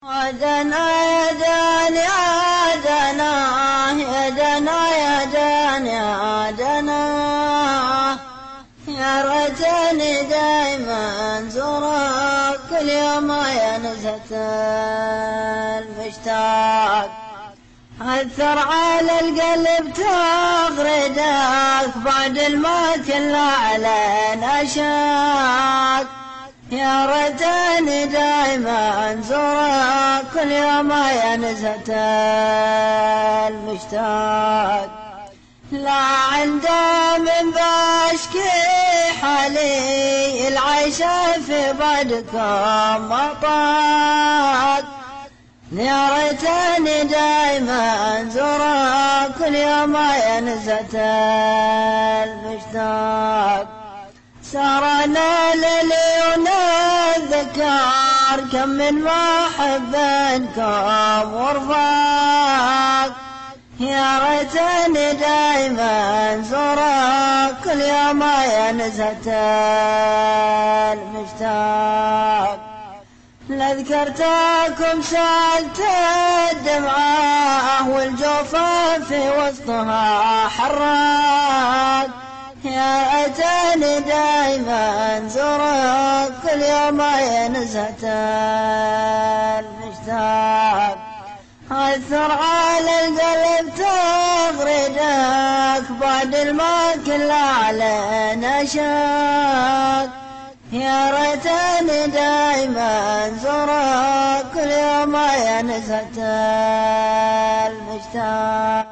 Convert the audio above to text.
عدنا يا دنا عدنا يا دنا يا دنا عدنا يا ريتني دايما زورك كل يوم يا نزهة المشتاق أثر على القلب تغردك بعد ما كله علينا شاق يا ريتني دايما زورك كل يوم يا نزهة المشتاق لا عنده من بشكي حالي العيشة في بعدكم مطاق يا ريتني دايما زورك كل يوم يا نزهة المشتاق سارنا لليون الذكر كم من محبنكم ورفاق يا ريتني دايما زورك كل يوم يا نزهة المشتاق لذكرتكم سالت الدمعة والجوفة في وسطها حراق يا ريتني دايما زورك كل يوم يا نزهة المشتاق أثر على القلب تغردك بعد ما كله علينا شاق يا ريتني دايما زورك كل يوم يا نزهة المشتاق.